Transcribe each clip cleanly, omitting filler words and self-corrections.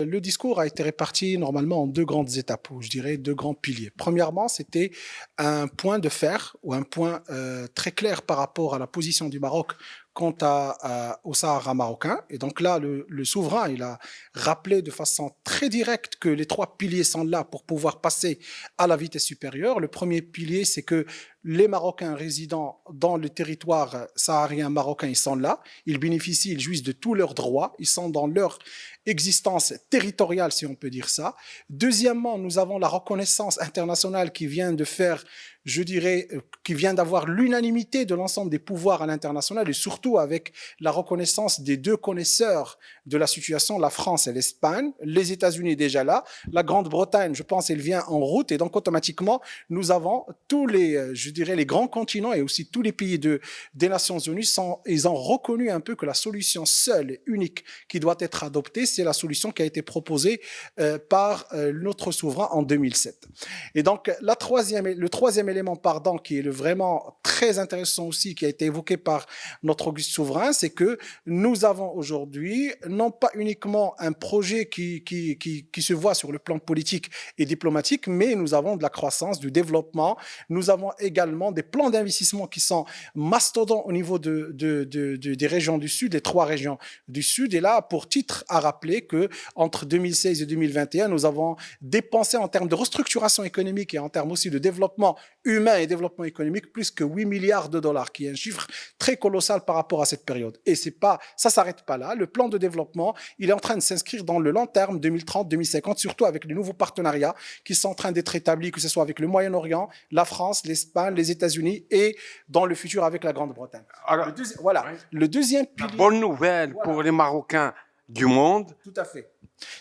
Le discours a été réparti normalement en deux grandes étapes, ou je dirais deux grands piliers. Premièrement, c'était un point de fer ou un point très clair par rapport à la position du Maroc quant au Sahara marocain. Et donc là, le souverain, il a rappelé de façon très directe que les trois piliers sont là pour pouvoir passer à la vitesse supérieure. Le premier pilier, c'est que les Marocains résidant dans le territoire saharien marocain, ils sont là, ils bénéficient, ils jouissent de tous leurs droits, ils sont dans leur existence territoriale, si on peut dire ça. Deuxièmement, nous avons la reconnaissance internationale qui vient de faire, je dirais, qui vient d'avoir l'unanimité de l'ensemble des pouvoirs à l'international et surtout avec la reconnaissance des deux connaisseurs de la situation, la France et l'Espagne, les États-Unis déjà là, la Grande-Bretagne, je pense, elle vient en route et donc automatiquement, nous avons tous les, je dirais, les grands continents et aussi tous les pays des Nations Unies, ils ont reconnu un peu que la solution seule et unique qui doit être adoptée, c'est la solution qui a été proposée par notre souverain en 2007. Et donc, le troisième élément, qui est vraiment très intéressant aussi, qui a été évoqué par notre auguste souverain, c'est que nous avons aujourd'hui non pas uniquement un projet qui se voit sur le plan politique et diplomatique, mais nous avons de la croissance, du développement, nous avons également des plans d'investissement qui sont mastodontes au niveau des régions du Sud, les trois régions du Sud. Et là, pour titre à rappeler que entre 2016 et 2021, nous avons dépensé en termes de restructuration économique et en termes aussi de développement humain et développement économique plus que 8 milliards de dollars, qui est un chiffre très colossal par rapport à cette période. Et ça s'arrête pas là. Le plan de développement, il est en train de s'inscrire dans le long terme, 2030, 2050, surtout avec les nouveaux partenariats qui sont en train d'être établis, que ce soit avec le Moyen-Orient, la France, l'Espagne, les États-Unis et dans le futur avec la Grande-Bretagne. Voilà. Oui. Le deuxième pilier. La bonne nouvelle pour les Marocains du monde. Tout à fait.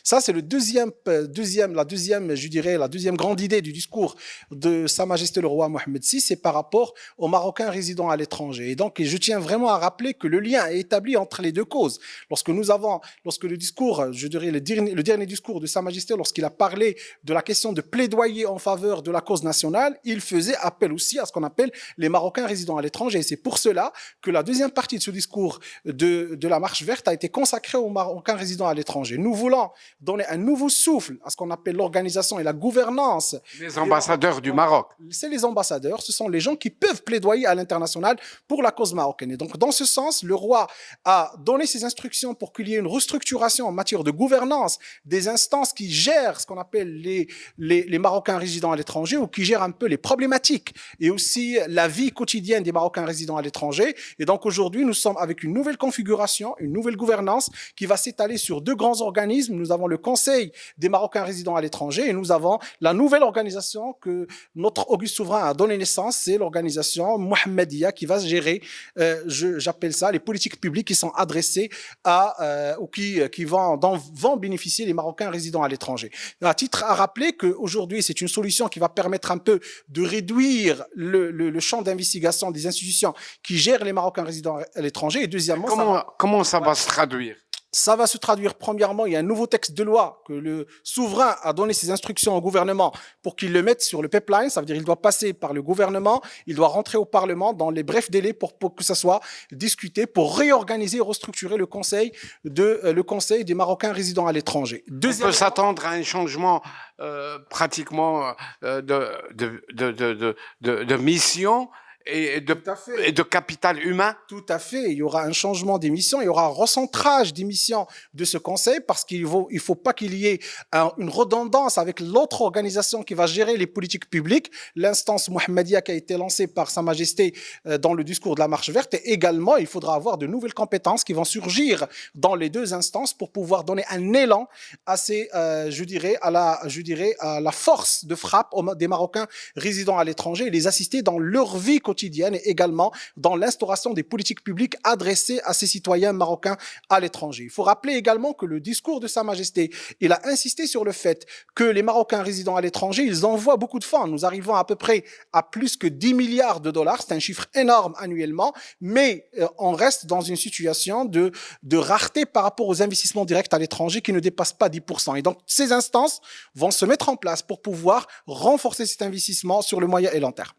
Ça, c'est la deuxième, je dirais, la deuxième grande idée du discours de Sa Majesté le Roi Mohammed VI, c'est par rapport aux Marocains résidant à l'étranger. Et donc, je tiens vraiment à rappeler que le lien est établi entre les deux causes. Lorsque le discours, je dirais, le dernier discours de Sa Majesté, lorsqu'il a parlé de la question de plaidoyer en faveur de la cause nationale, il faisait appel aussi à ce qu'on appelle les Marocains résidant à l'étranger. Et c'est pour cela que la deuxième partie de ce discours de la Marche verte a été consacrée aux Marocains résidant à l'étranger. Nous voulons donner un nouveau souffle à ce qu'on appelle l'organisation et la gouvernance. Les ambassadeurs du Maroc. C'est les ambassadeurs, ce sont les gens qui peuvent plaidoyer à l'international pour la cause marocaine. Et donc, dans ce sens, le roi a donné ses instructions pour qu'il y ait une restructuration en matière de gouvernance des instances qui gèrent ce qu'on appelle les Marocains résidant à l'étranger ou qui gèrent un peu les problématiques et aussi la vie quotidienne des Marocains résidant à l'étranger. Et donc, aujourd'hui, nous sommes avec une nouvelle configuration, une nouvelle gouvernance qui va s'étaler sur deux grands organismes. Nous avons le Conseil des Marocains résidant à l'étranger et nous avons la nouvelle organisation que notre auguste souverain a donné naissance, c'est l'organisation Mohammedia qui va gérer, j'appelle ça, les politiques publiques qui sont adressées ou qui vont bénéficier les Marocains résidant à l'étranger. À titre à rappeler qu'aujourd'hui, c'est une solution qui va permettre un peu de réduire le champ d'investigation des institutions qui gèrent les Marocains résidant à l'étranger. Et deuxièmement, comment ça va se traduire? Ça va se traduire, premièrement, il y a un nouveau texte de loi que le souverain a donné ses instructions au gouvernement pour qu'il le mette sur le pipeline. Ça veut dire qu'il doit passer par le gouvernement, il doit rentrer au Parlement dans les brefs délais pour que ça soit discuté, pour réorganiser et restructurer le conseil des Marocains résidant à l'étranger. On peut s'attendre à un changement pratiquement de mission et de capital humain. Tout à fait. Il y aura un changement des missions, il y aura un recentrage des missions de ce conseil parce qu'il ne faut pas qu'il y ait une redondance avec l'autre organisation qui va gérer les politiques publiques, l'instance Mohammedia qui a été lancée par Sa Majesté dans le discours de la Marche verte. Et également, il faudra avoir de nouvelles compétences qui vont surgir dans les deux instances pour pouvoir donner un élan à la force de frappe des Marocains résidant à l'étranger et les assister dans leur vie quotidienne et également dans l'instauration des politiques publiques adressées à ces citoyens marocains à l'étranger. Il faut rappeler également que le discours de Sa Majesté, il a insisté sur le fait que les Marocains résidant à l'étranger, ils envoient beaucoup de fonds. Nous arrivons à peu près à plus que 10 milliards de dollars. C'est un chiffre énorme annuellement, mais on reste dans une situation de rareté par rapport aux investissements directs à l'étranger qui ne dépassent pas 10%. Et donc, ces instances vont se mettre en place pour pouvoir renforcer cet investissement sur le moyen et long terme.